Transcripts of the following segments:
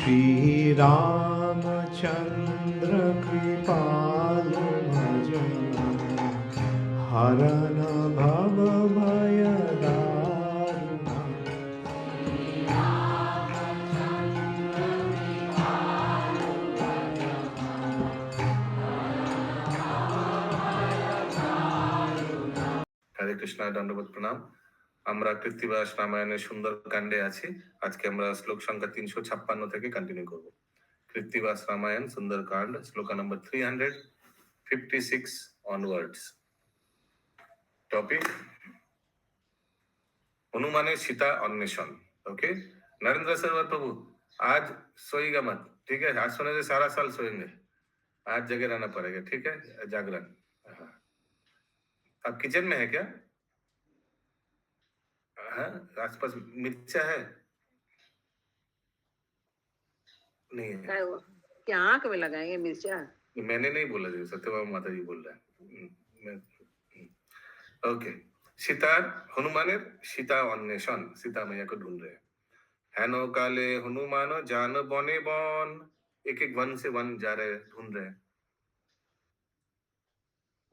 श्री रामचंद्र कृपालु भजन हरन भव भय दारुण। हरे कृष्णा दंडवत प्रणाम। আমরা কৃত্তিবাস রামায়ণের সুন্দর কাণ্ডে আছি। আজকে আমরা শ্লোক সংখ্যা 356 থেকে কন্টিনিউ করব। কৃত্তিবাস রামায়ণ সুন্দর কাণ্ড শ্লোক নম্বর 356 অনওয়ার্ডস। टॉपिक हनुमाने सीता अन्वेषण। ओके नरेंद्र सरवर प्रभु आज सोएगा मत, ठीक है? आज सोने से सारा साल सोएंगे, आज जगह रहना पड़ेगा, ठीक है? जागरण। हाँ। आप किचन में है क्या? हाँ, आसपास मिर्चा है? नहीं है। क्या हुआ? क्या आंख में लगाएंगे मिर्चा? मैंने नहीं बोला जी, सत्यभामा माता जी बोल रहा है। ओके सीता हनुमाনের सीता अन्वेषण, सीता मैया को ढूंढ रहे हैं। हेन काले हनुमान जान बने बन, एक एक वन से वन जा रहे, ढूंढ रहे हैं।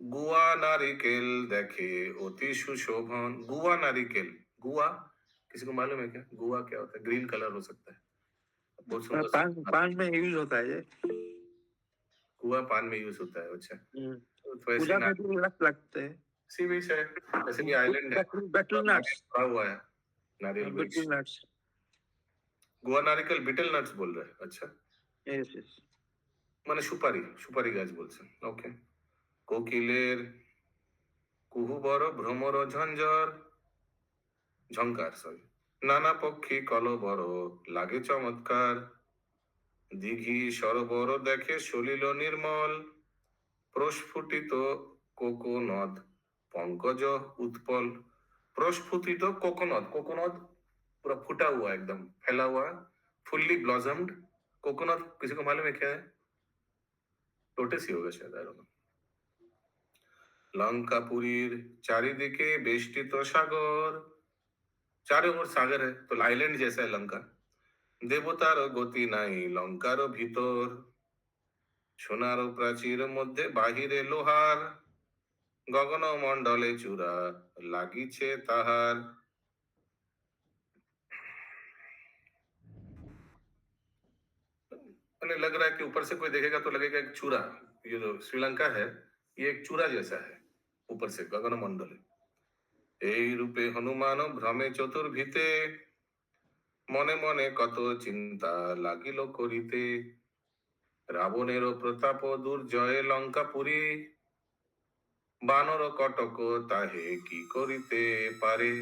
गुआ नारिकेल देखे अति सुशोभन। गुआ नारिकेल, गुआ किसी को मालूम है क्या? गुआ क्या होता है? ग्रीन कलर हो सकता है, बहुत सुंदर। पान में यूज होता है ये। गुआ पान में यूज होता है। अच्छा तो पूजा में भी लगते हैं। सी बीच है, ऐसे भी आइलैंड है, बेटल नट्स पड़ा हुआ है नारियल वृक्ष। बेटल नट्स गोवा नारिकेल बिटल नट्स बोल रहे हैं। अच्छा यस यस মানে সুপারি, সুপারি গাছ বলছেন। ওকে কোকিলের কুহুবর ভ্রমর ঝঞ্ঝর, ঝংকার সরি, নানা পক্ষী কলবর লাগে চমৎকার, দিঘি সরোবর দেখে সলিল নির্মল, প্রস্ফুটিত কোকোনদ पंकज उत्पल। प्रस्फुटित कोकोनट, कोकोनट पूरा फूटा हुआ, एकदम फैला हुआ, फुल्ली ब्लॉसम्ड कोकोनट। किसी को मालूम है क्या है? लोटस ही होगा शायद, आई डोंट नो। लंकापुरीर चारिदिके बेष्टित सागर, चारों ओर सागर है तो आइलैंड जैसा है लंका। देवतार गति नाई लंकार भीतर, सोनार प्राचीर मध्य बाहिरे लोहार, गगन मंडले चूड़ा लागिछे ताहार। लग रहा है कि ऊपर से कोई देखेगा तो लगेगा एक चूड़ा, ये जो श्रीलंका है ये एक चूड़ा जैसा है ऊपर से, गगन मंडले। এই রূপে হনুমান ভ্রমে চতুর্ভিতে, মনে মনে কত চিন্তা লাগিল করিতে, রাবণের প্রতাপ দুর্জয় লঙ্কাপুরী, বানর কটক তাহে কি করিতে পারে।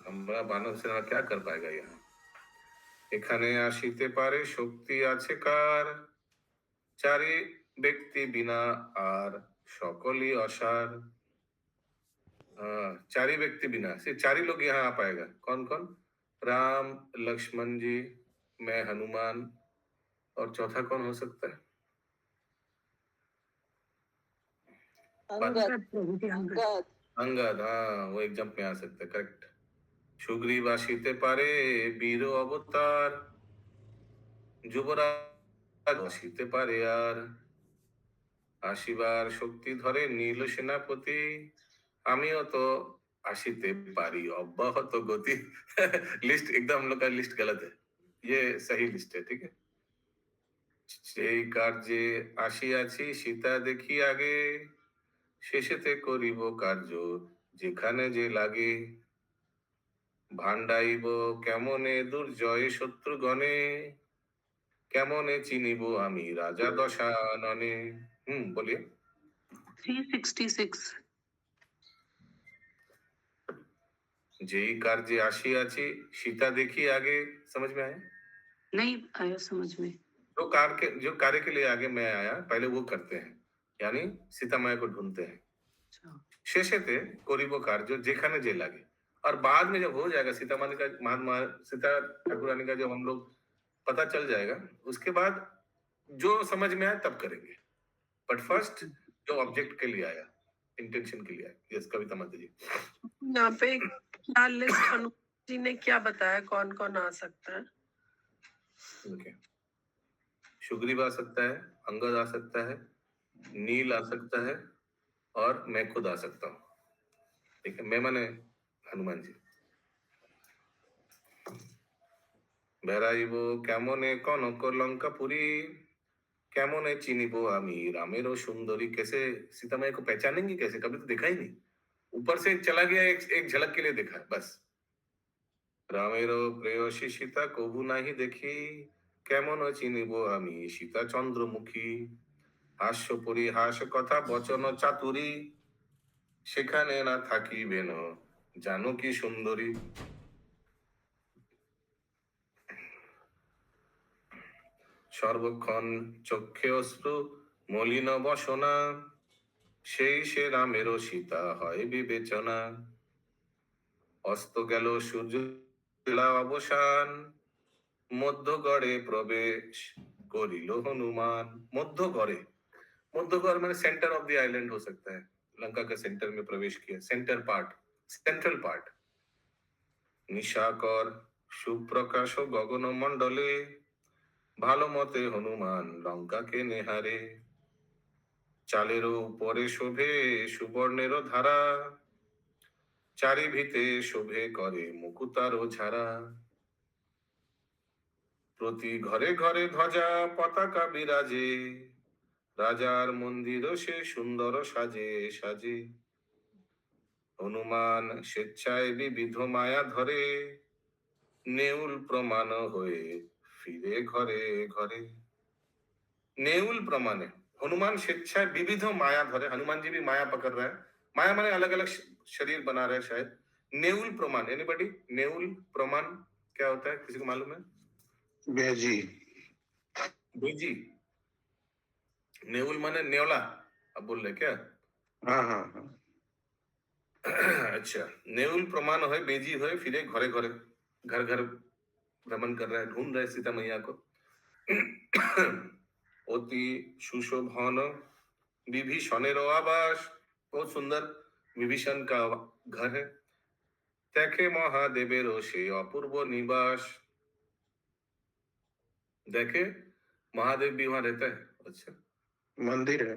আমরা বানর সেনা क्या कर पाएगा यहाँ? এখানে আসিতে পারে শক্তি আছে কার, চারি ব্যক্তি বিনা আর সকলই অসার। चारी व्यक्ति बिना, सिर्फ चार ही लोग यहाँ आ पाएगा। कौन कौन? राम, लक्ष्मण जी, मैं हनुमान, और चौथा कौन हो सकता है? अंगद। हाँ वो एक जंप में आ सकता है, करेक्ट। सुग्रीव आशीते पारे वीर अवतार, যুবরাজ আসিতে পারে আর, আসিবার শক্তি ধরে নীল সেনাপতি, আমিও তো আসিতে পারি অব্যাহত গতি। लिस्ट एकदम हम लोग का लिस्ट गलत है, ये सही लिस्ट है, ठीक है। সেই কার্যে আসিয়াছি সীতা দেখি আগে, শেষেতে করিব কার্য যেখানে যে লাগে, ভান্ডাইব কেমনে দুর্জয় শত্রুগণে, কেমনে চিনিব আমি রাজা দশাননে। बोलिए। 366 যেই কার্যে আসিয়াছি सीता देखी आगे, समझ में आया? नहीं आया समझ में। जो कार्य के लिए आगे मैं आया, पहले वो करते हैं, यानी सीता माया को ढूंढते हैं। शेषेते करिब कार्य जेखाने जे लागे, और बाद में जब हो जाएगा सीता माता का, सीता ठाकुरानी का जब हम लोग पता चल जाएगा, उसके बाद जो समझ में आया तब करेंगे। बट फर्स्ट जो ऑब्जेक्ट के लिए आया, इंटेंशन के लिए आया। यस कविता माता जी। यहाँ पे क्या लिस्ट हनुमान जी ने क्या बताया, कौन कौन आ सकता है? ओके, सुग्रीव आ सकता है, अंगद आ सकता है, नील आ सकता है, और मैं खुद आ सकता हूँ। ठीक है, मैं माने हनुमान जी। বেড়াইব কেমনে কনক লঙ্কাপুরি, কেমনে চিনিব আমি रामेरो सुंदरी। कैसे सीता मैया को पहचानेंगे कैसे, कभी तो देखा ही नहीं, ऊपर से चला गया, एक झलक के लिए देखा है बस। रामेरो प्रेयसी सीता कबू नाही देखी, কেমন চিনিব আমি সীতা চন্দ্রমুখী। হাস্য পরিহাস কথা বচন চাতুরী, সেখানে না থাকিবেন জানকী সুন্দরী। সর্বক্ষণ চক্ষে অশ্রু মলিন বসনা, সেই সে রামেরও সীতা হয় বিবেচনা। অস্ত গেল সূর্য বেলা অবসান, মধ্যগড়ে প্রবেশ করিল हनुमान। मध्यगढ़े, मध्यगढ़ मैंने सेंटर ऑफ द आइलैंड हो सकता है, लंका के सेंटर में प्रवेश किया, सेंटर पार्ट, सेंट्रल पार्ट। निशाकर सुप्रकाश गगन मंडले, ভালো মতে হনুমান লঙ্কাকে নেহারে। চালেরও উপরে শোভে সুবর্ণেরও ধারা, চারিভিতে শোভে করে মুকুতারও ঝাড়া। প্রতি ঘরে ঘরে ধ্বজা পতাকা বিরাজে, রাজার মন্দিরও সে সুন্দর সাজে সাজে। হনুমান স্বেচ্ছায় বিবিধ মায়া ধরে, নেউল প্রমাণ হয়ে ফিরে ঘরে ঘরে। नेउल प्रमाणे हनुमान स्वेच्छा विविध माया धरे, हनुमान जी भी माया पकड़ रहा है, माया माने अलग अलग शरीर बना रहे हैं शायद। नेउल प्रमाण, एनीबॉडी, नेउल प्रमाण क्या होता है, किसी को मालूम है? बेजी। बेजी, नेउल माने नेवला, अब बोल रहे क्या? हाँ हाँ हाँ। अच्छा, नेउल प्रमाण है, बेजी है, फिर घरे घरे, घर घर भ्रमण कर रहा है, ढूंढ रहे सीता मैया को। অতি সুশোভন বিভীষণের आवास, बहुत सुंदर विभीषण का घर है। देखे महादेवेर से अपूर्व निवास, देखे महादेव भी वहां रहता है। अच्छा, मंदिर है।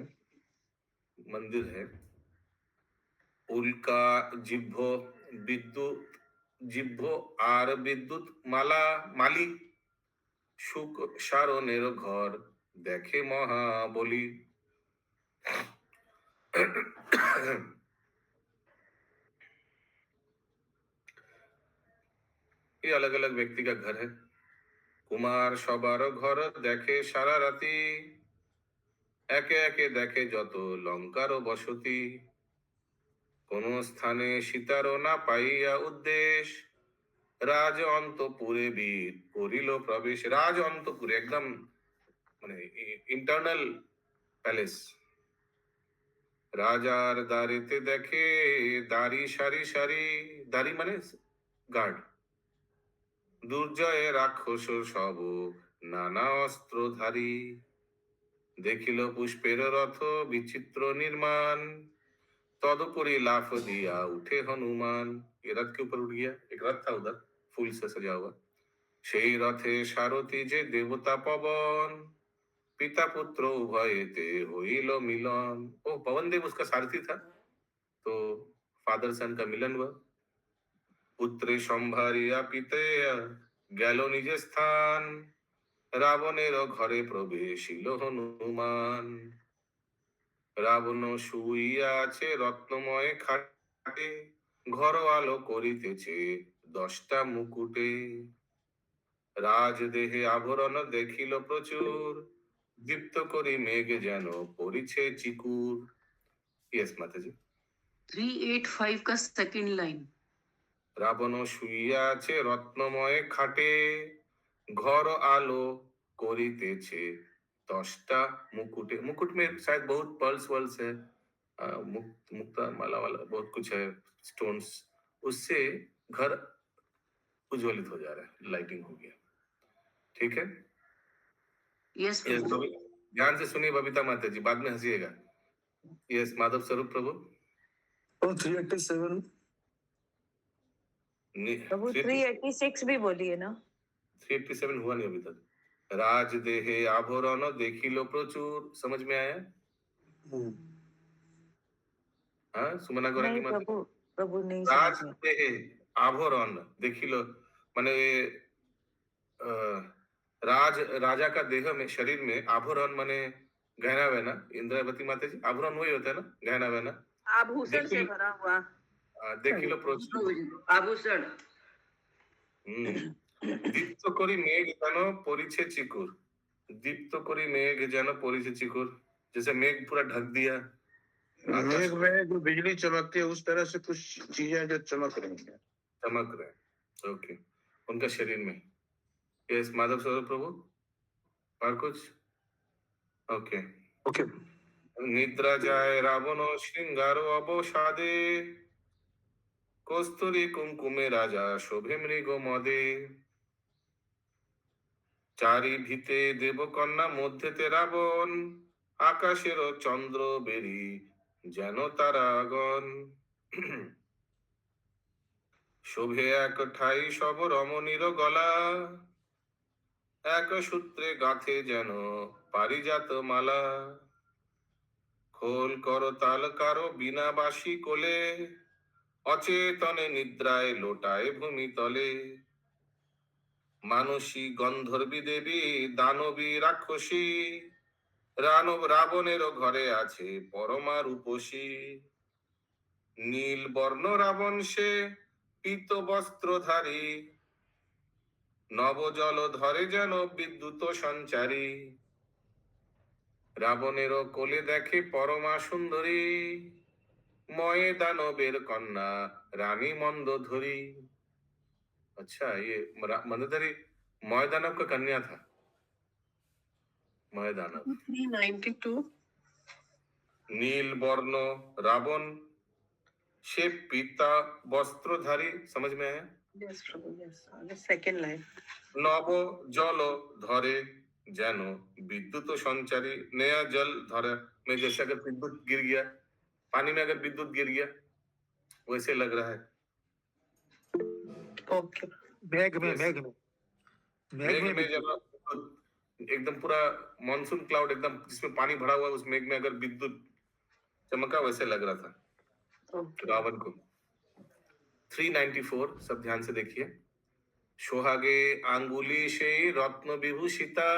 मंदिर है। उल्का जिह्व विद्युत, जिह्व आर विद्युत माला माली, সুখ সারণের ঘর দেখে মহাবলী। ये अलग अलग व्यक्ति का घर है। कुमार सबार घर देखे सारा राती, একে একে দেখে যত লঙ্কার বসতি। কোন স্থানে সীতারও না পাইয়া উদ্দেশ, রাজ অন্তপুরে বীর করিল প্রবেশ। রাজ অন্তপুরে একদম মানে ইন্টারনাল প্যালেস। রাজার দ্বারেতে দেখে দাড়ি সারি সারি, দাড়ি মানে গার্ড। দুর্জয়ে রাক্ষস সব নানা অস্ত্রধারী, দেখিল পুষ্পের রথ বিচিত্র নির্মাণ, तदुपरि लाफ दिया उठे हनुमान। ये रथ के ऊपर उठ गया, एक रथ था उधर फूल से सजा हुआ। সেই রথে সারথি যে দেবতা पवन, पिता पुत्र उभयते होइल मिलन। ओ, पवन देव उसका सारथी था, तो फादर सन का मिलन हुआ। पुत्रे संभारिया पिते গেল নিজ স্থান, রাবণের ঘরে প্রবেশিল হনুমান। রাবণ শুইয়া আছে রত্নময় খাটে, ঘর আলো করিতেছে 10টা মুকুটে। রাজদেহে আভরণ দেখিল প্রচুর, দীপ্ত করি মেঘ যেন পরিছে চিকুর। यस माताजी। 385 का सेकंड लाइन। রাবণ শুইয়া আছে রত্নময় খাটে, ঘর আলো করিতেছে 10টা मुकुटे। मुकुट में शायद बहुत पर्ल्स वर्ल्स है, मुक्ता माला वाला बहुत कुछ है, स्टोन्स, उससे घर उज्ज्वलित हो जा रहा है, लाइटिंग हो गया। ठीक है, यस यस प्रभु। ध्यान से सुनिए बबीता माता जी, बाद में हंसिएगा। यस माधव स्वरूप प्रभु। 387। प्रभु 386 भी बोलिए ना। 387 हुआ नहीं अभी तक। राज देहे आभरण देखिलो प्रचुर, समझ में आया? हाँ, सुमना गौरांगी नहीं माता। प्रभु, प्रभु नहीं राज समझ में। देहे आभरण देखिलो, माने अ, राज राजा का देह में, शरीर में आभरण माने गहना वहना। इंद्रावती माता जी, आभरण वही होता है ना, गहना वहना। आभूषण से देखिलो भरा हुआ। देखिलो प्रचुर। आभूषण। দীপ্ত করি মেঘ যেন পরিছে চিকুর। दीप्त करी मेघ जन परी चिकुर, जैसे मेघ पूरा ढक दिया आकाश मेघ को, में जो बिजली चमकती है उस तरह से कुछ चीजें जो चमक रही हैं। चमक रहे। ओके, उनका शरीर में। यस माधव सरोवर प्रभु, और कुछ? Okay okay. निद्रा जाए रावण श्रृंगार अवसादे, कस्तूरी कुमकुमे राजा शोभे मृग मदे, চারি ভিতে দেবকন্যা মধ্যেতে রাবণ, আকাশের চন্দ্র বেরি যেন তারাগণ। শোভে এক ঠাই সব রমণীর গলা, এক সূত্রে গাঁথে যেন পারিজাত মালা। খোল করতাল কারো বিনা বাসি কোলে, অচেতনে নিদ্রায় লোটায় ভূমি তলে। মানসী গন্ধর্বী দেবী দানবী রাক্ষসী, রাবণেরও ঘরে আছে পরমা রূপসী। নীল বর্ণ রাবণ সে পীত বস্ত্রধারী, নবজল ধরে যেন বিদ্যুৎ সঞ্চারী। রাবণেরও কোলে দেখে পরমা সুন্দরী, ময়ে দানবের কন্যা রানী মন্দোধরী। अच्छा, ये मंदोदरी मय दानव का कन्या था। मय दानव 392। नील वर्ण रावण से पीता वस्त्रधारी, समझ में है? यस प्रभु, यस। Second line. नव जल धरे जैनो विद्युत संचारी, नया जल धरे में जैसे अगर विद्युत गिर गया, पानी में अगर विद्युत गिर गया वैसे लग रहा है। ओके। मेघ में Yes. मेघ में मेघ में जब एकदम पूरा मानसून क्लाउड एकदम जिसमें पानी भरा हुआ है, उस मेघ में अगर विद्युत चमका वैसे लग रहा था रावण को। 394 सब ध्यान से देखिए। সোহাগে আঙ্গুলি সেই রত্ন বিভূষিতা,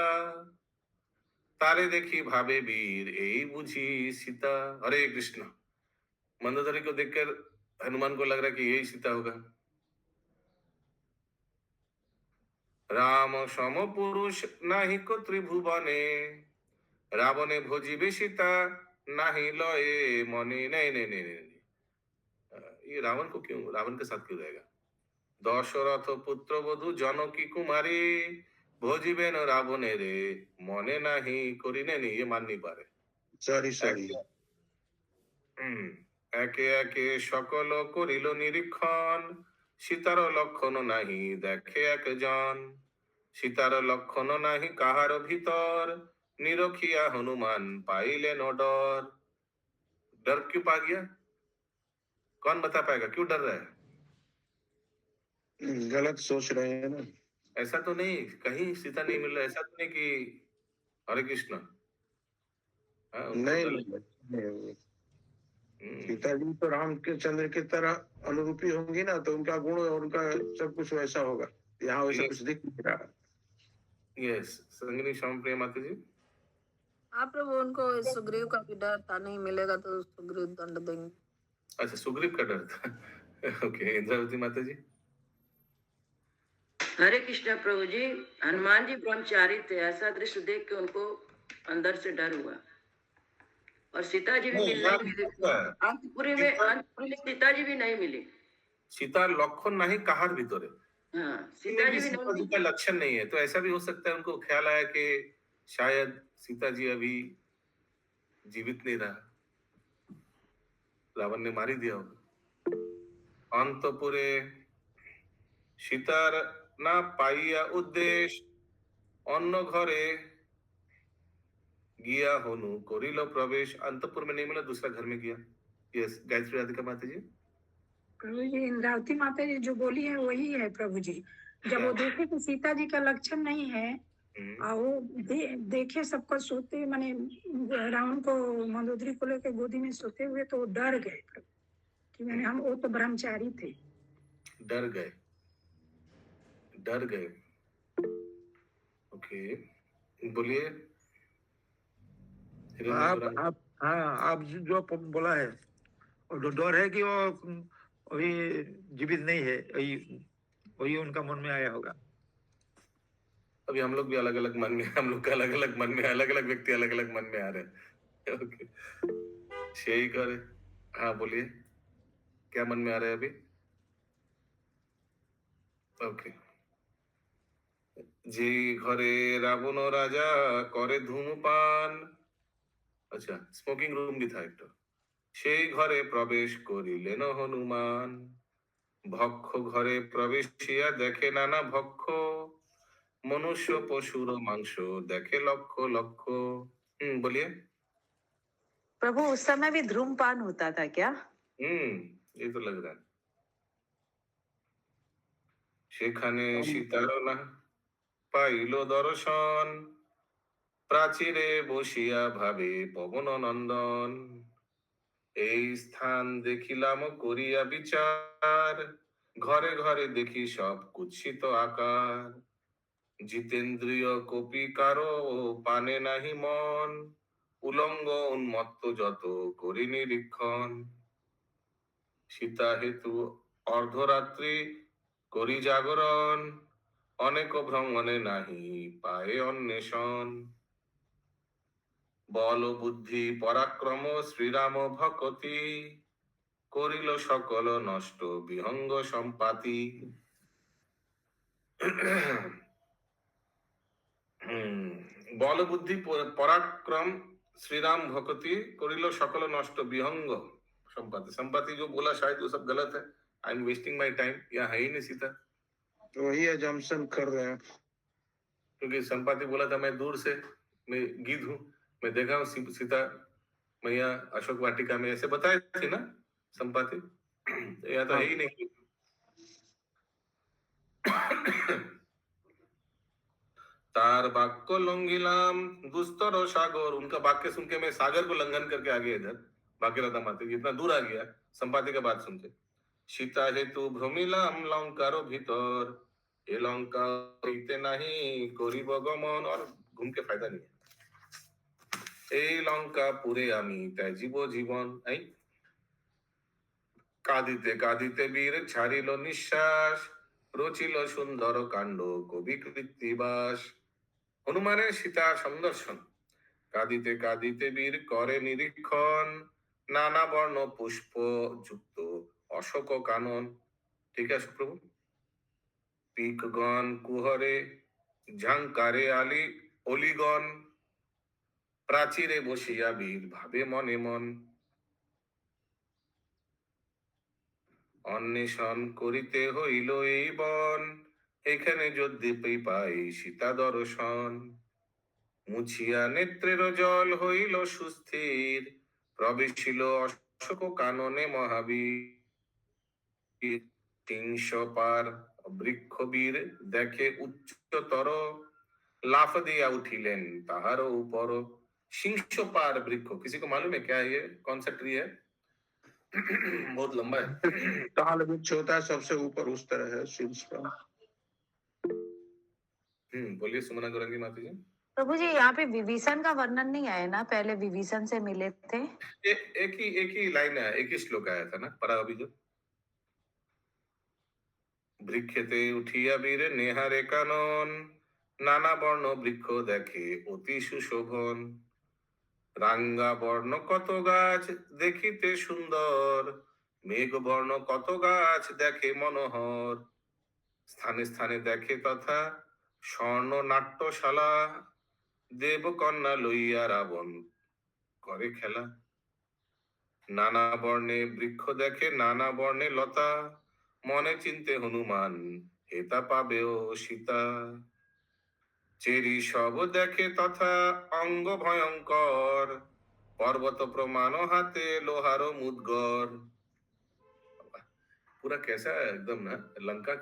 তারে দেখি ভাবে বীর এই বুঝি सीता। हरे कृष्ण। मंदोदरी को देखकर हनुमान को लग रहा है कि यही सीता होगा। राम सम पुरुष नाही को त्रिभुवने, रावणे भोजिबे सीता नाही लये मने। नहीं नहीं नहीं नहीं, ये रावण को क्यों, रावण के साथ क्यों रहेगा? दशरथ पुत्र वधु जनकी कुमारी, भोजिबेन रावणे रे मने नाही करी। नहीं, ये मान नहीं पा रहे। सॉरी। একে একে সকল করিল নিরীক্ষণ, সীতার লক্ষণ নাহি দেখে একজন। সীতার লক্ষণ নাহি কাহার ভিতর, নিরখিয়া হনুমান পাইলেন डर। डर क्यों पा गया? कौन बता पाएगा क्यों डर रहा है? गलत सोच रहे हैं ना। ऐसा तो नहीं, कहीं सीता नहीं मिल रहा, ऐसा तो नहीं कि हरे कृष्ण। हाँ, उनको नहीं, डर- नहीं। हम्म, सीता जी तो रामचंद्र की तरह अनुरूपी होंगी ना, तो उनका गुण और उनका सब कुछ वैसा होगा। यहाँ वैसा Yes. कुछ दिख नहीं रहा। यस, संगिनी श्याम प्रिय माता जी। हाँ प्रभु, उनको सुग्रीव का भी डर था, नहीं मिलेगा तो सुग्रीव दंड देंगे। अच्छा, सुग्रीव का डर था। ओके, इंद्रावती माता जी। हरे कृष्णा प्रभु जी। हनुमान जी ब्रह्मचारी थे, ऐसा दृश्य देख के उनको अंदर से डर हुआ। और सीता जी भी नहीं, नहीं यार, मिली। क्या है? अंतपुरी में सीता जी भी नहीं मिली। सीतार लक्षण नहीं कहार भीतर है। हाँ, सीता जी भी सीता नहीं जी का लक्षण नहीं है, तो ऐसा भी हो सकता है उनको ख्याल आया कि शायद सीता जी अभी जीवित नहीं रहा, रावण ने मारी दिया होगा। अंतपुरे सीतार ना पाइया उद्देश्य, অন্য ঘরে गया होनु कोरिलो प्रवेश। अंतपुर में नहीं मिला, दूसरा घर में गया। यस, गायत्री राधिका माता जी। प्रभु जी, इंद्रावती माता जी जो बोली है वही है प्रभु जी। जब वो देखे कि सीता जी का लक्षण नहीं है और वो देखे सबको सोते माने रावण को मंदोदरी को लेकर गोदी में सोते हुए तो वो डर गए कि मैंने हम वो तो ब्रह्मचारी थे। डर गए, डर गए। ओके, बोलिए। आप हाँ, आप जो बोला है और जो डर है कि वो अभी जीवित नहीं है, वही उनका मन में आया होगा। अभी हम लोग भी अलग अलग मन में, हम लोग का अलग अलग मन में, अलग अलग व्यक्ति अलग अलग मन में आ रहे हैं। ओके, यही करे। हाँ बोलिए, क्या मन में आ रहा है अभी? ओके। যে ঘরে রাবণ রাজা করে ধূমপান, আচ্ছা স্মোকিং রুম भी था एक तो, সেই ঘরে প্রবেশ করিলেন হনুমান, ভক্ষ ঘরে প্রবেশিয়া দেখে নানা ভক্ষ, মনুষ্য পশুর মাংস দেখে লক্ষ লক্ষ। बोलिए। प्रभु उस समय भी धूम्रपान होता था क्या? ये तो लग रहा है। সেখানে সীতার না পাইল দর্শন, প্রাচীরে বসিয়া ভাবে পবন নন্দন, এই স্থান দেখিলাম করিয়া বিচার, ঘরে ঘরে দেখি সব কুৎসিত আকার, জিতেন্দ্রিয় কপি কারো পানে নাহি মন, উলঙ্গ উন্মত্ত যত করি নিরীক্ষণ, সীতা হেতু অর্ধরাত্রি করি জাগরণ, অনেক ভ্রমণে নাহি পায়ে অন্বেষণ, বল বুদ্ধি পরাক্রম শ্রীরাম ভকতি, করিল সকল নষ্ট বিহঙ্গ সম্পাতি। বল বুদ্ধি पराक्रम श्री राम भक्ति करिलो सकल नष्ट विहंग संपाति। संपाति जो बोला शायद वो सब गलत है। I am wasting my time, यहाँ है ही नहीं सीता, तो वही अजम्पशन कर रहे हैं। क्योंकि संपाति बोला था मैं दूर से, मैं गिद्ध हूँ, मैं देखा हूँ सीता मैया अशोक वाटिका में, ऐसे बताए थे ना संपाति। यहाँ तो है ही नहीं। तार वाक्य लंघिलाम दुस्तर सागर, उनका वाक्य सुन के मैं सागर को लंघन करके आ गया इधर भाग्यलता माता जी, इतना दूर आ गया संपाति का बात सुन के। सीता हेतु भ्रमिलाम लंकारो भीतर, ये लंका হইতে নাহি করিব গমন, और घूम के फायदा नहीं है। এই লঙ্কা পুরে আমি ত্যাজিব জীবন। এই কাঁদিতে কাঁদিতে বীর ছাড়িল নিঃশ্বাস, রচিল সুন্দর কাণ্ড কবি কৃত্তিবাস। হনুমানের সীতার সন্দর্শন, কাঁদিতে কাঁদিতে বীর করে নিরীক্ষণ, নানা বর্ণ পুষ্প যুক্ত অশোক কানন। ঠিক আছে প্রভু। পিকগণ কুহরে ঝাঙ্কারে আলি অলিগণ, প্রাচীরে বসিয়া বীর ভাবে মনে মন, অন্বেষণ করিতে হইল এই বন, এখানে যদি পাই সীতা দর্শন, মুছিয়া নেত্রের জল হইল সুস্থির, প্রবেশিল অশোক কাননে মহাবীর, তিনশ পার বৃক্ষবীর দেখে উচ্চতর, লাফ দিয়া উঠিলেন তাহার উপর। सिंह पार वृक्ष, किसी को मालूम है क्या है ये, कौन सा ट्री है? बहुत लंबा है। ताल वृक्ष होता है सबसे ऊपर, उस तरह है सिंह का। बोलिए सुमना गौरंगी माता जी। प्रभु जी यहाँ पे विभीषण का वर्णन नहीं आया ना, पहले विभीषण से मिले थे। एक ही लाइन है, एक ही श्लोक आया था ना परा अभी जो। বৃক্ষেতে উঠিয়া বীর নেহারে কানন, নানা বর্ণ বৃক্ষ দেখে অতি সুশোভন, রাঙ্গা বর্ণ কত গাছ দেখিতে সুন্দর, মেঘ বর্ণ কত গাছ দেখে মনোহর, স্থানে স্থানে দেখে তথা স্বর্ণ নাট্যশালা, দেবকন্যা লইয়া রাবণ করে খেলা, নানা বর্ণে বৃক্ষ দেখে নানা বর্ণে লতা, মনে চিনতে হনুমান হেতা পাবেও সীতা, চেরি সব দেখে তথা অঙ্গ ভয়ঙ্কর, पर्वत प्रमाण हाथे लोहारो मुदगर। पूरा कैसा है एकदम ना लंका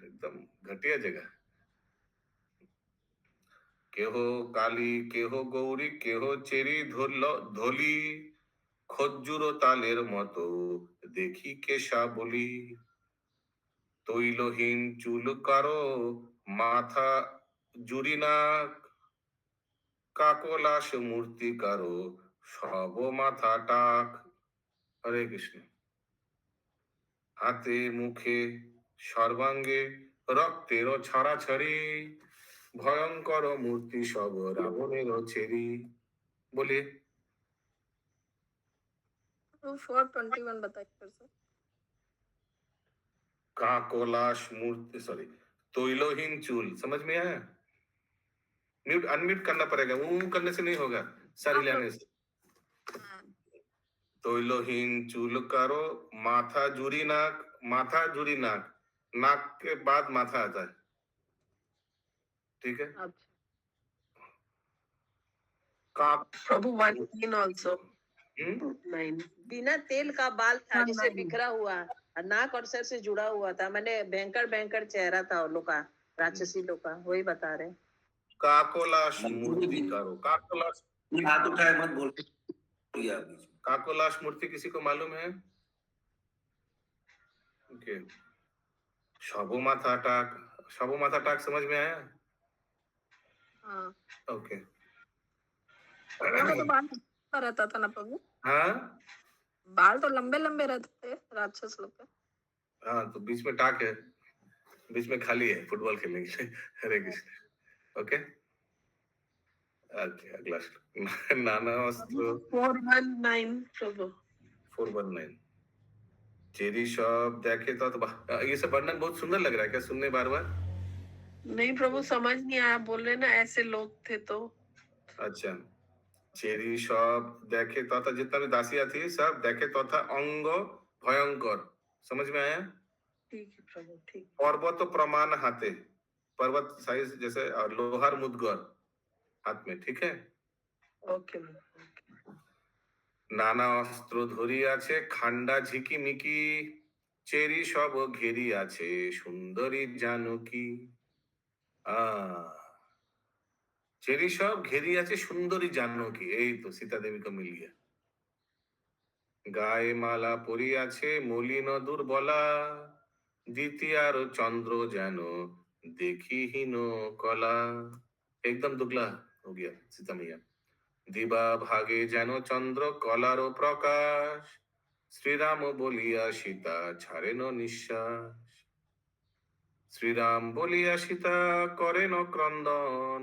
एकदम घटिया जगह। কেহ কালী কেহ গৌরী কেহ চেরি ধলি খজ্জুর তালের মতো দেখি কেশা বলি তৈলহীন চুল কারো মাথা জুরি নাক কাকলাস মূর্তি কারো সব মাথা টাক। হরে কৃষ্ণ। হাতে মুখে সর্বাঙ্গে রক্তের ছড়াছড়ি ভয়ঙ্কর মূর্তি সব রাবণের ছেড়ি। বলিए। तो 421 बताइए फिर से। काकोलाश मूर्ति, सॉरी, तोइलोहीन चूल, समझ में आया? म्यूट अनम्यूट करना पड़ेगा, वो करने से नहीं होगा, सर हिलाने से। हाँ, तोइलोहीन चूल करो माथा जुरी नाक, माथा जुरी नाक, नाक के बाद माथा आता है, ठीक है? अच्छा। काक प्रभु 1 also हम्म? 9 बिना तेल का बाल था हाँ, जिसे 9 बिखरा हुआ और नाक और सर से जुड़ा हुआ था। मैंने भयंकर भयंकर चेहरा था उन लोग का, राक्षसी लोग का, वही बता रहे। काकोलाश मूर्ति करो, काकोलाश, हाथ उठाए मत बोल भैया बीच में। काकोलाश मूर्ति किसी को मालूम है? ओके, शबो माथा टाक, शबो माथा टाक समझ में आया? हाँ, ओके। यहाँ पे तो बाल लंबा रहता था ना प्रभु, हाँ बाल तो लंबे लंबे रहते थे राक्षस लोग के। हाँ, तो बीच में टाक है, बीच में खाली है फुटबॉल खेलने के लिए। हरे कृष्ण। ओके, ओके, अगला श्लोक। नाना अस्त्र 419 प्रभु 419। चेरी शॉप देखे तो ये सब वर्णन बहुत सुंदर लग रहा है क्या सुनने बार बार? नहीं प्रभु, समझ नहीं आया, बोल रहे ना ऐसे लोग थे तो। अच्छा, चेरी शॉप देखे तो था, जितना भी दासियां थी सब देखे तो था अंग भयंकर, समझ में आया? ठीक है प्रभु, ठीक। पर्वत प्रमाण हाथे, पर्वत साइज जैसे, और लोहार मुदगर हाथ में, ठीक है? ओके नाना অস্ত্র ধরি আছে খান্ডা ঝিকিমিকি চেরি সব ঘেরি আছে সুন্দরী জানকী। চেরি সব ঘেরি আছে সুন্দরী জানকী, এই তো সীতা দেবী को मिल गया। গায়ে মালা পরি আছে মলিন দুর্বলা দ্বিতীয়ার চন্দ্র যেন দেখিহীন কলা। एकदम दुगला हो गया सीता मैया। দিবা ভাগে যেন চন্দ্র কলারও প্রকাশ শ্রীরাম বলিয়া সীতা ছাড়েন নিঃশ্বাস। শ্রীরাম বলিয়া সীতা করেন ক্রন্দন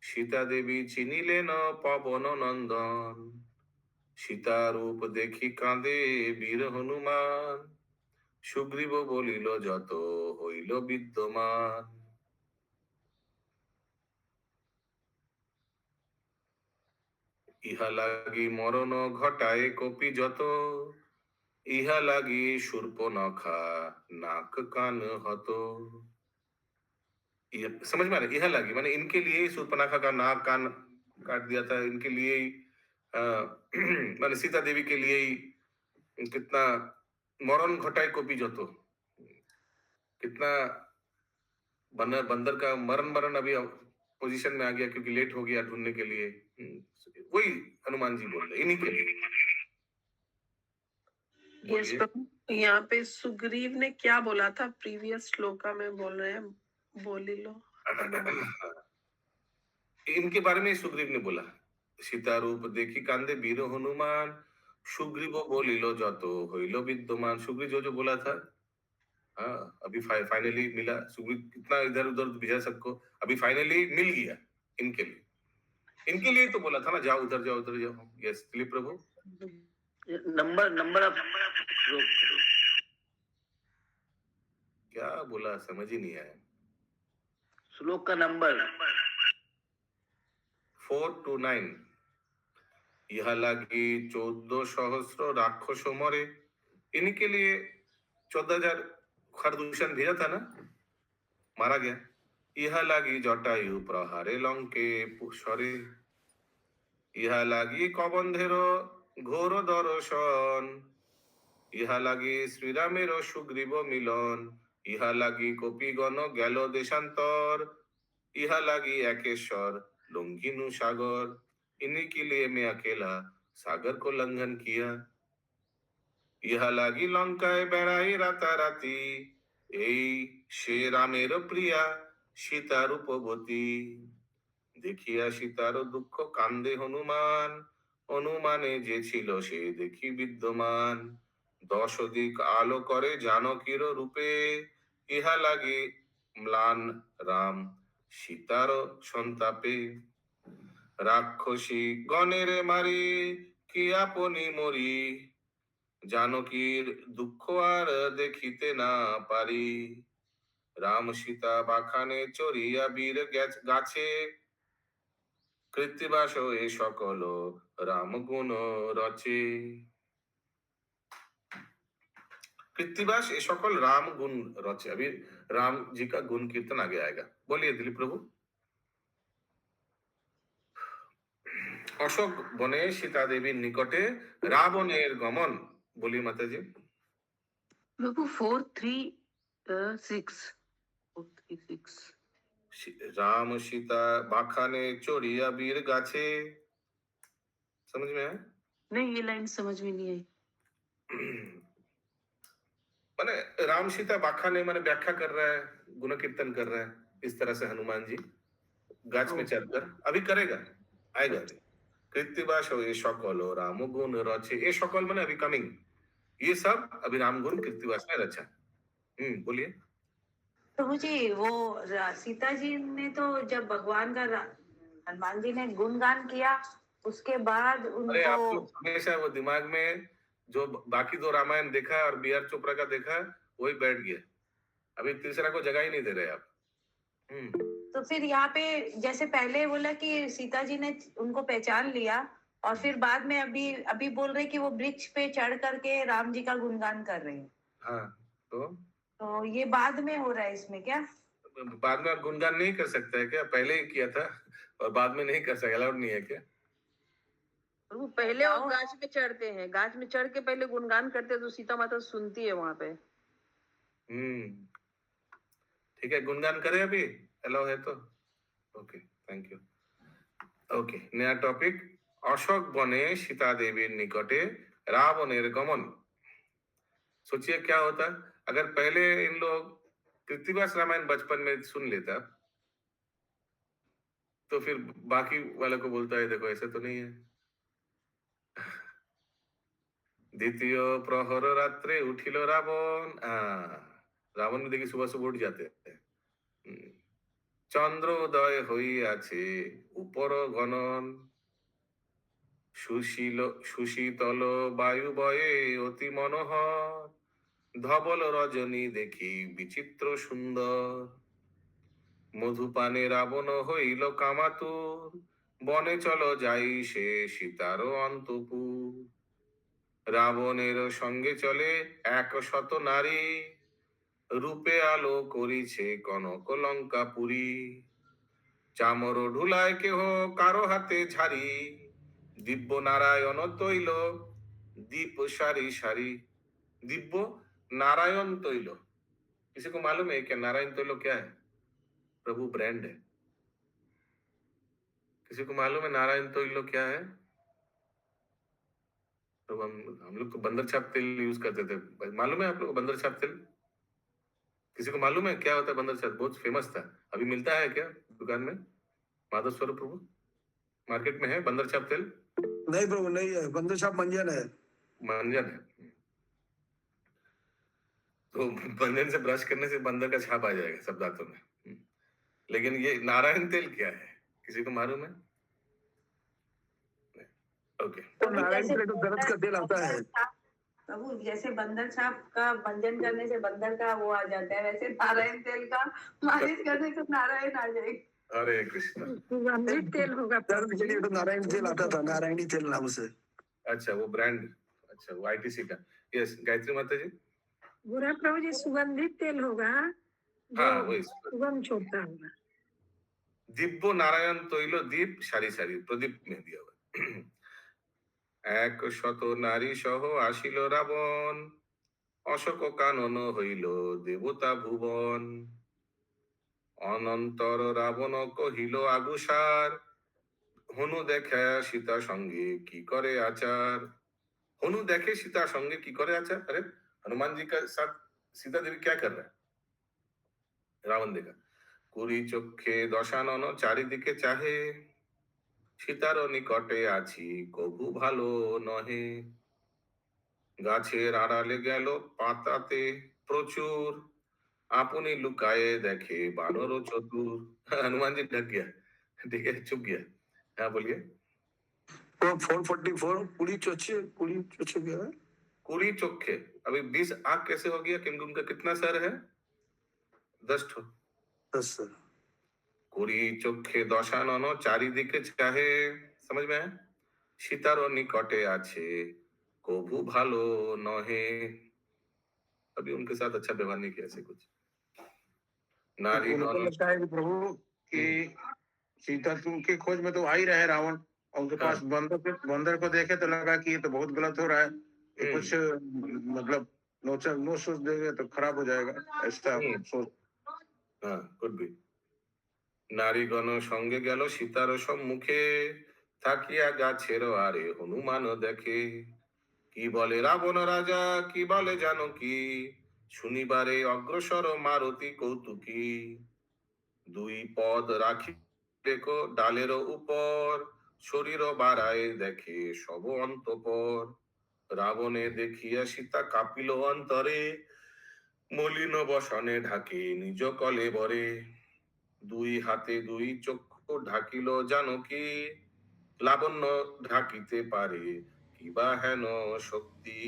সীতা দেবী চিনিলেন পবন নন্দন। সীতা রূপ দেখি কাঁদে বীর হনুমান সুগ্রীব বলিল যত হইল বিদ্যমান। ইহা লাগি মরণ ঘটায় কপি যত ইহা লাগি শূর্পনখা नाक कान हतो। समझ में आ रहा है? इहा लगी माने इनके लिए ही शूर्पनखा का नाक कान काट दिया था, इनके लिए ही माने सीता देवी के लिए ही कितना मरण घटाए को भी जतो, कितना बंदर का मरण मरण अभी पोजीशन में आ गया क्योंकि लेट हो गया ढूंढने के लिए। वही हनुमान जी बोल रहे इन्हीं के लिए। यस प्रभु, यहाँ पे सुग्रीव ने क्या बोला था प्रीवियस श्लोका में, बोल रहे हैं, बोली लो। इनके बारे में सुग्रीव ने बोला, सीता रूप देखी कांदे वीर हनुमान सुग्रीव बोलिलो जतो होइलो विद्यमान। सुग्रीव जो जो बोला था, हाँ अभी फाइनली मिला। सुग्रीव कितना इधर उधर भेजा सबको, अभी फाइनली मिल गया इनके लिए। इनके लिए तो बोला था ना, जाओ उधर जाओ उधर जाओ। Yes please Prabhu. नंबर क्या बोला समझ ही नहीं आया। श्लोक का नंबर 429। यह लगी 14 सहस्र राक्षस मरे, इनके लिए 14,000 खरदूषण भेजा था ना, मारा गया। यह लगी जटायु प्रहारे लंके पुष्परे, यह लगी कबंधेर घोर दर्शन, यह लगी श्रीरामेर सुग्रीव मिलन, ইহা লাগি কপিগণ গেল দেশান্তর, ইহা লাগি একেশ্বর লঙ্ঘিনু সাগর, इन्हीं के लिए मैं अकेला सागर को लंघन किया। ইহা লাগি লঙ্কায় বেড়াই রাতারাতি, এই সে রামের প্রিয়া সীতা রূপবতী। দেখিয়া সীতার দুঃখ কান্দে হনুমান, অনুমানে যে ছিল সে দেখি বিদ্যমান। 10 দিক আলো করে জানকীর রূপে, ইহা লাগি ম্লান রাম সীতার সন্তাপে। রাক্ষসী গণের মারি কি আপনি মরি, জানকীর দুঃখ আর দেখিতে না পারি। রাম সীতা বাখানে চড়িয়া বীর গাছে, কৃত্তিবাস এ সকল राम गुण रचे। कृत्तिवास ये सकल राम गुण रचे। अभी राम जी का गुण कीर्तन आगे आएगा। बोलिए दिलीप प्रभु। अशोक बने सीता देवी निकटे रावणेर गमन। बोलिए माता जी। प्रभु 436 राम सीता बाखाने चोरिया वीर गाछे। समझ में आया? नहीं, ये लाइन समझ में नहीं आई। माने राम सीता बाखाने माने व्याख्या कर रहा है, गुण कीर्तन कर रहा है इस तरह से हनुमान जी गाछ में चढ़कर। अभी करेगा, आएगा। कृत्तिवास ये सकल राम गुण रचे। ये सकल माने अभी कमिंग, ये सब अभी राम गुण कृत्तिवास ने रचा। बोलिए प्रभु जी। वो सीता जी ने तो जब भगवान का हनुमान जी ने गुणगान किया, उसके बाद अरे आप उनको लोग हमेशा वो दिमाग में जो बाकी दो रामायण देखा है और बी आर चोपड़ा का देखा है वही बैठ गया। अभी तीसरा को जगह ही नहीं दे रहे आप। तो फिर यहाँ पे जैसे पहले बोला कि सीता जी ने उनको पहचान लिया, और फिर बाद में अभी बोल रहे कि वो वृक्ष पे चढ़ करके राम जी का गुणगान कर रहे हैं। हाँ, तो ये बाद में हो रहा है इसमें क्या? बाद में आप गुणगान नहीं कर सकते है क्या? पहले ही किया था और बाद में नहीं कर सकते, अलाउड नहीं है क्या? वो पहले वो गाछ पे चढ़ते हैं, गाछ में चढ़ के पहले गुणगान करते हैं, तो सीता माता सुनती है वहां पे। ठीक है, गुणगान करें अभी, अलाउ है तो। Okay, thank you. ओके, नया टॉपिक। अशोक बने सीता देवी निकटे रावणेर गमन। सोचिए क्या होता अगर पहले इन लोग कृत्तिवास रामायण बचपन में सुन लेता, तो फिर बाकी वाले को बोलता है देखो ऐसे तो नहीं है। द्वितीय प्रहर रात्रे उठिल रावण। रावण में देखिए सुबह सुबह उठ जाते हैं। चंद्रोदय হইয়াছে উপর গণন, সুশীতল বায়ু বয়ে অতি মনোহর, ধবল রজনী দেখি বিচিত্র সুন্দর। মধুপানে রাবণ হইল কামাতুর, বনে চলো যাই সে সীতার অন্তপুর। রাবণের সঙ্গে চলে 100 নারী, রূপে আলো করিছে কনক লঙ্কাপুরী। চামর ঢুলায় কেহ কারো হাতে ঝাড়ি, दिव्य नारायण तैल दीप सारी सारी। दिव्य नारायण तैल, किसी को मालूम है क्या नारायण तैल क्या है? प्रभु ब्रांड है। किसी को मालूम है नारायण तैल क्या है? तो हम लोग तो बंदर छाप तेल यूज करते थे, मालूम है आप लोग बंदर छाप तेल? किसी को मालूम है क्या होता है बंदर छाप? बहुत फेमस था, अभी मिलता है क्या दुकान में? माधव स्वरूप प्रभु, मार्केट में है बंदर छाप तेल? नहीं प्रभु, नहीं है, बंदर छाप मंजन है। मंजन है, तो मंजन से ब्रश करने से बंदर का छाप आ जाएगा सब दांतों में। लेकिन ये नारायण तेल क्या है, किसी को मालूम है? ओके, तो नारायण तेल तो दर्द का तेल आता है प्रभु। जैसे बंदर छाप का मंजन करने से बंदर का वो आ जाता है, वैसे नारायण तेल का मालिश करने से नारायण आ जाएगा। हरे कृष्ण। सुगंधित तेल होगा दर्द के लिए तो नारायण तेल आता था, नारायणी तेल नाम से। अच्छा, वो ब्रांड, अच्छा वो आईटीसी का। यस, गायत्री माता जी। बुरा प्रभु जी, सुगंधित तेल होगा, हाँ वही सुगंध छोड़ता होगा। दिव्य नारायण तैल दीप सारी सारी प्रदीप में दिया हुआ। 100 नारी सह आसिल रावण, অশোক কানন হইল দেবতা ভুবন। অনন্তর রাবণ কহিল আগুসার, হনু দেখে সীতা সঙ্গে কি করে আচার। हनु देखे सीता संगे की करे अच्छा। अरे हनुमान जी का साथ सीता देवी क्या कर रहा है? रावण देखा। कुरी चोखे दशानन चारिदिके चाहे, सीतार निकटे आছি কভু ভালো নহে। গাছের আড়ালে গেল পাতাতে প্রচুর, আপনি লুকায়ে দেখে বানর চতুর। हनुमान जी ढक गया, ठीक है, चुप गया। हाँ बोलिए। 444 कुड़ी चोचे गया है। कुड़ी चोखे, अभी 20 आंख कैसे हो गया? क्योंकि उनका कितना सर है? 10 ठो। 10 सर। कुड़ी चोखे दशानन चारिदिके चाहे, समझ में है? सीतार निकटे आछे कभू भालो नहे। अभी उनके साथ अच्छा व्यवहार नहीं किया, ऐसे कुछ। नारी उनको लगता है कि प्रभु कि सीता के खोज में तो आ ही रहे रावण, और उनके पास बंदर को देखे तो लगा कि ये तो बहुत गलत हो रहा है, ये कुछ मतलब नो सोच देंगे तो खराब हो जाएगा, ऐसा सोच। हाँ, कुछ भी। নারীগণ সঙ্গে গেল সীতার সম্মুখে, থাকিয়া গাছের আরে হনুমান দেখে। কি বলে রাবণ রাজা, কি বলে জানকী, শুনিবারে অগ্রসর মারুতি কৌতুকী। দুই পদ রাখি দেখো ডালের উপর, শরীর বাড়ায় দেখে সব অন্তঃপর। রাবণে দেখিয়া সীতা কাঁপিল অন্তরে, মলিন বসনে ঢাকে নিজ কলে বরে। দুই হাতে দুই চক্ষু ঢাকিল জানকী, লাবণ্য ঢাকিতে পারে কিবা হেন শক্তি।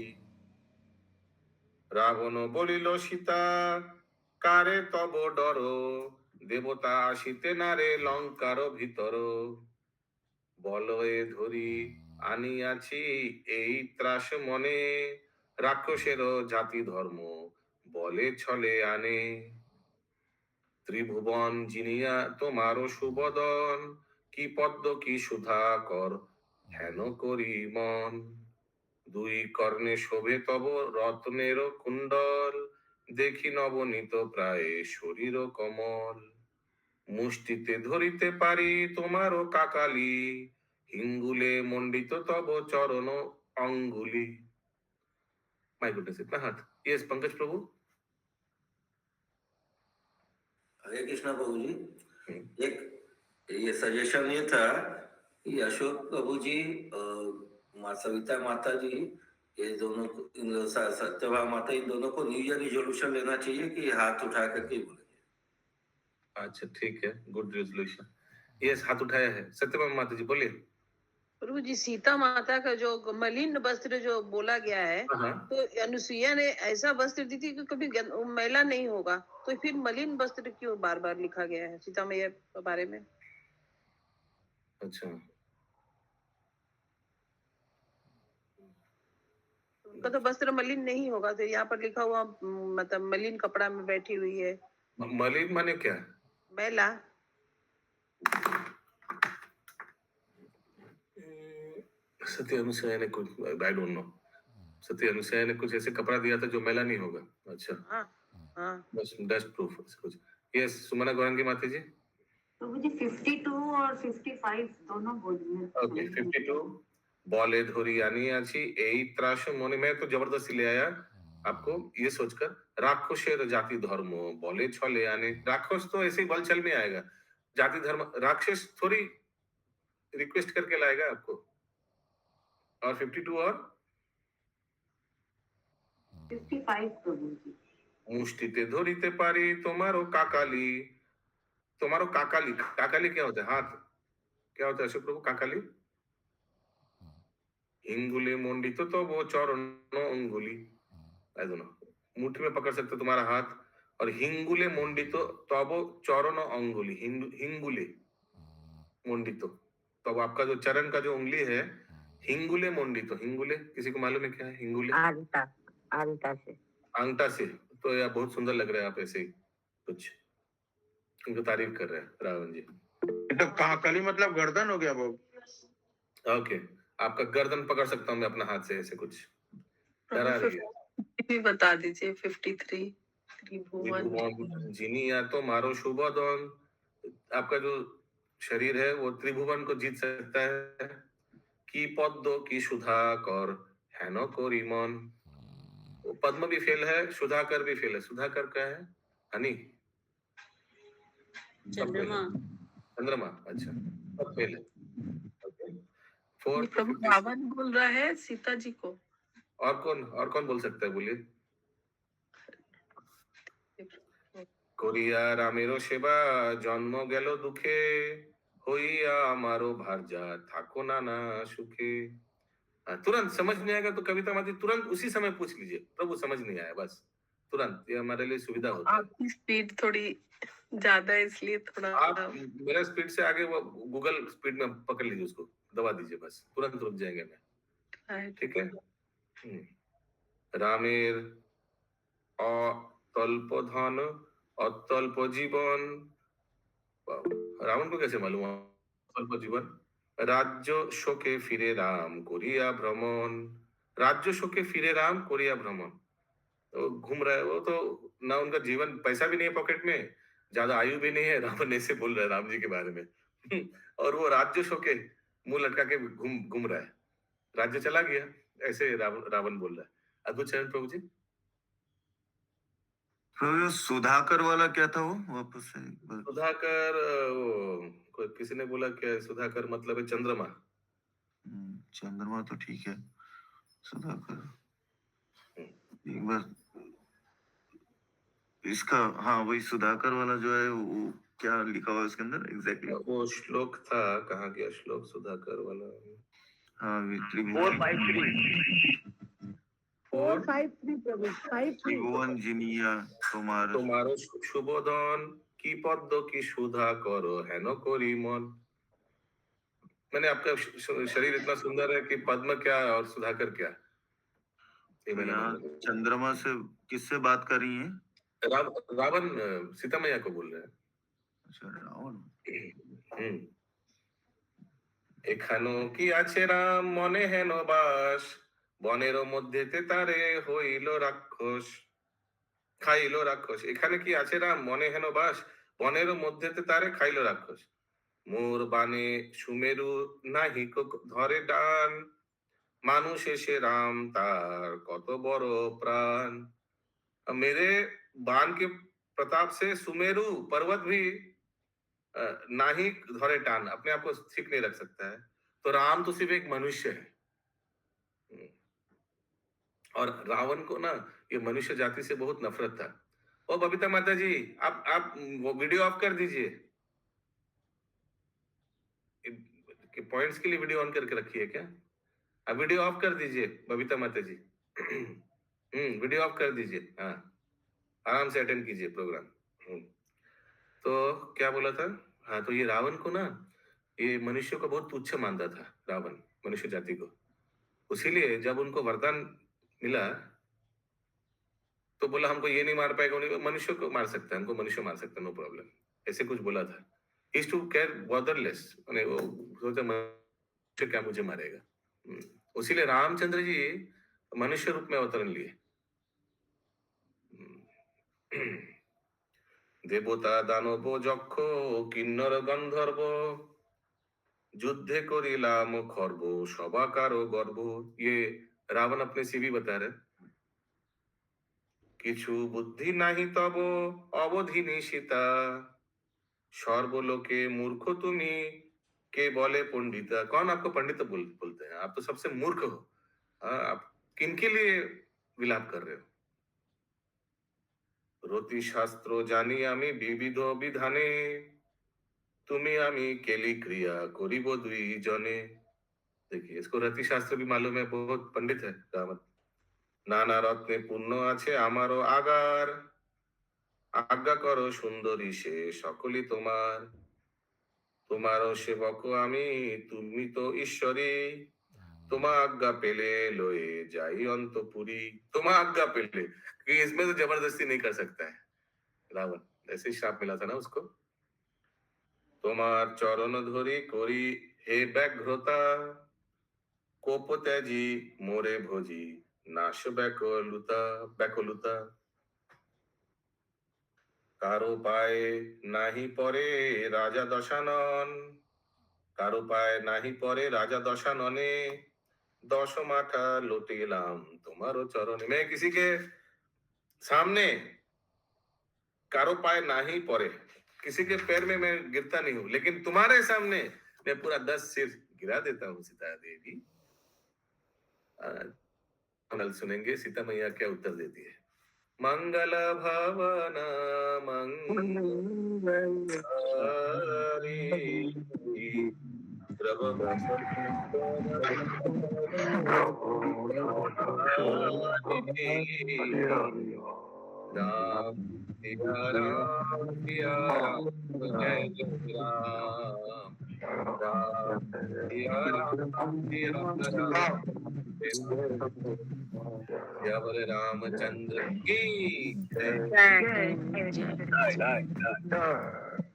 রাবণ বলিল সীতা কারে তব ডর, দেবতা আসিতে নারে লঙ্কার ভিতর। বলয়ে ধরি আনিয়াছি এই ত্রাস মনে, রাক্ষসের জাতি ধর্ম বলে ছলে আনে। ত্রিভুবন জিনিয়া তোমারও সুবদন, কি পদ্ম কি সুধাকর হেন করি মন। দুই কর্ণে শোভে তব রত্নের কুণ্ডল, দেখি নবনীত প্রায় শরীর কমল। মুষ্টিতে ধরিতে পারি তোমারও কাকালি, হিঙ্গুলে মণ্ডিত তব চরণ অঙ্গুলি। माय गुडनेस, इतना हाथ। यस पंकज प्रभु। हरे कृष्णा प्रभु जी, एक ये सजेशन ये था कि अशोक प्रभु जी सविता माता जी, ये दोनों सत्यभामा माता, इन दोनों को न्यू ईयर रिजोल्यूशन लेना चाहिए कि हाथ उठा करके बोले। अच्छा ठीक है, गुड रेजोल्यूशन। यस, हाथ उठाया है सत्यभामा माता जी, बोलिए। प्रभु जी, सीता माता का जो मलिन वस्त्र जो बोला गया है, तो अनुसुईया ने ऐसा वस्त्र दी थी कि कभी मैला नहीं होगा, तो फिर मलिन वस्त्र क्यों बार बार लिखा गया है सीता मैया के बारे में? अच्छा, उनका तो वस्त्र मलिन नहीं होगा, तो यहाँ पर लिखा हुआ मतलब मलिन कपड़ा में बैठी हुई है। मलिन माने क्या? मैला। सत्य अनुसुईया ने कुछ, आई डोंट नो, सत्य अनुसुईया ने कुछ ऐसे कपड़ा दिया था जो मैला नहीं होगा। अच्छा, बस डस्ट प्रूफ कुछ। यस, सुमना गौरंगी माता जी। प्रभु जी 52 और 55 दोनों बोलिए। ओके, 52 বলে ধরি আনিয়াছি এই ত্রাস মনে। मैं तो जबरदस्ती ले आया आपको ये सोचकर, राक्षसेर जाति धर्म बोले छले आने। राक्षस तो ऐसे ही बल छल में आएगा, जाति धर्म राक्षस थोड़ी रिक्वेस्ट करके लाएगा आपको। और 52 और 55 प्रभु जी। मुष्टिते धरिते पारी तुम्हारो काकाली। तुम्हारो काकाली, काकाली क्या होता है? हाथ क्या होता है अशोक प्रभु? काकाली इंगुली मुंडित तो वो चरण अंगुली, आई डोंट नो, मुट्ठी में पकड़ सकते तुम्हारा हाथ। और हिंगुले मुंडित तब चरण अंगुली, हिंगुले मुंडित तब आपका जो चरण का जो उंगली है, हिंगुले मुंडित। हिंगुले किसी को मालूम है क्या है? हिंगुले अंगठा से। तो यार बहुत सुंदर लग रहा है आप ऐसे ही कुछ, उनको तारीफ कर रहे हैं रावण जी। तो काकली मतलब गर्दन हो गया वो। ओके, आपका गर्दन पकड़ सकता हूँ मैं अपना हाथ से, ऐसे कुछ डरा रही है। भी बता दीजिए 53 त्रिभुवन त्रिभुवन जिनिया तो मारो शुभोदन, आपका जो शरीर है वो त्रिभुवन को जीत सकता है। की पद्म की सुधाकर हेनो को रिमन, वो पद्म भी फेल है, सुधाकर भी फेल है। सुधाकर क्या है? हनी, चंद्रमा। चंद्रमा, अच्छा, सब फेल है। Okay. ये प्रभु रावण बोल रहा है सीता जी को। और कौन बोल सकता है, बोलिए। कोरिया रामेरो सेवा जन्म गेलो दुखे, होइया हमारो भारजा थाको नाना सुखे। तुरंत समझ नहीं आएगा तो कविता माती तुरंत उसी समय पूछ लीजिए, प्रभु समझ नहीं आया, बस तुरंत, ये हमारे लिए सुविधा होता है। आपकी स्पीड थोड़ी ज्यादा है इसलिए थोड़ा आप मेरा स्पीड से आगे वो गूगल स्पीड में पकड़ लीजिए, उसको दबा दीजिए, बस तुरंत रुक जाएंगे मैं, ठीक है। रामेर अतल्प धन अतल्प जीवन, रावण को कैसे मालूम अतल्प जीवन। राज्य शोके फिरे राम कोरिया भ्रमण, राज्य शोके फिरे राम कोरिया भ्रमण, तो घूम रहा है वो, तो ना उनका जीवन, पैसा भी नहीं है पॉकेट में, ज्यादा आयु भी नहीं है, रावण ऐसे बोल रहा है राम जी के बारे में और वो राज्य शोके मुंह लटका के घूम रहा है, राज्य चला गया, ऐसे रावण बोल रहा है। अद्भुत चरण प्रभु जी। प्रभु सुधाकर वाला क्या था वो, वापस से सुधाकर, कोई किसी ने बोला क्या सुधाकर मतलब है चंद्रमा। चंद्रमा तो ठीक है, सुधाकर एक बार इसका, हाँ वही सुधाकर वाला जो है वो क्या लिखा हुआ है उसके अंदर एग्जैक्टली? वो श्लोक था, कहाँ गया श्लोक सुधाकर वाला? हाँ 453 प्रभु 53 त्रिभुवन जिनिया तुम्हारो शुभोदन की पद्म की सुधा करो हेनो कोरी मन। मैंने आपका शरीर इतना सुंदर है कि पद्म क्या और सुधाकर क्या। चंद्रमा से किससे बात कर रही है? रावण सीता मैया को बोल रहे हैं। अच्छा रावण। এখানো কি আছে রাম মনে হেন বাস, বনের মধ্যেতে তারে হইল রাক্ষস, খাইল রাক্ষস। এখানে কি আছে রাম মনে হেন বাস, বনের মধ্যেতে তারে খাইল রাক্ষস। মোর বানে সুমেরু নাহি ধরে ডান, মানুষ এসে রাম তার কত বড় প্রাণ। मेरे बाण के प्रताप से सुमेरु पर्वत भी ना ही धरे टान, अपने आप को ठीक नहीं रख सकता है, तो राम तो सिर्फ एक मनुष्य है। और रावण को ना ये मनुष्य जाति से बहुत नफरत था। ओ बबीता माता जी, आप वो वीडियो ऑफ कर दीजिए, कि पॉइंट्स के लिए वीडियो ऑन करके रखिए क्या? आप वीडियो ऑफ कर दीजिए बबीता माता जी। वीडियो ऑफ कर दीजिए, हाँ आराम से अटेंड कीजिए प्रोग्राम। तो क्या बोला था? हाँ, तो ये रावण को ना, ये मनुष्य को बहुत तुच्छ मानता था रावण, मनुष्य जाति को। उसीलिए जब उनको वरदान मिला तो बोला हमको ये नहीं मार पाएगा, नहीं मनुष्य को मार सकता है, हमको मनुष्य मार सकता है, नो प्रॉब्लम, ऐसे कुछ बोला था। इज टू केयर बॉर्डरलेस, वो सोचा मनुष्य क्या मुझे मारेगा। उसीलिए रामचंद्र जी मनुष्य रूप में अवतरण लिए। দেবতা দানব যক্ষ কিন্নর গন্ধর্ব, যুদ্ধে করিলাম খর্ব সবাকারো গর্ব। ये रावण अपने से भी बता रहे, কিছু বুদ্ধি নাহি তব অবধিনী সীতা, সর্বলোকে मूर्ख তুমি के बोले पंडिता। कौन आपको पंडित बोलते हैं? आप तो सबसे मूर्ख हो। आप किनके लिए विलाप कर रहे हो? রতি শাস্ত্র জানি আমি বিবিধ বিধানে, তুমি আমি কেলি ক্রিয়া করিব দুই জনে। देखिए, इसको रति शास्त्र भी मालूम है, बहुत पंडित है रावण। नाना रत्ने पुण्य আছে আমারও আগার, আজ্ঞা করো সুন্দরী সে সকলই তোমার। তোমারও সেবক আমি তুমি তো ঈশ্বরী, তোমা आज्ञा पेले लोए जाई अंतपुरी। तुम्हा आज्ञा पेले, कि इसमें तो जबरदस्ती नहीं कर सकता है रावण, ऐसे श्राप मिला था ना उसको। তোমার চরণ ধরি করি হে ব্যাঘ্রতা, কোপ ত্যাজি মোরে ভোজি নাশ ব্যাকুলতা ব্যাকুলতা কারো পায়ে নাহি পরে রাজা দশানন, কারো পায়ে নাহি পরে রাজা দশাননে, दश माठा लुटिलाम तुम्हारो चरण में। किसी के सामने कारो पाए ना ही पड़े, किसी के पैर में मैं गिरता नहीं हूं, लेकिन तुम्हारे सामने मैं पूरा 10 सिर गिरा देता हूँ सीता देवी। कल सुनेंगे सीता मैया क्या उत्तर देती है। मंगल भावना मंगली राम सिया राम सिया राम जय जय राम, राम सिया राम सिया राम जय बोले रामचंद्र की जय। जय जय जय।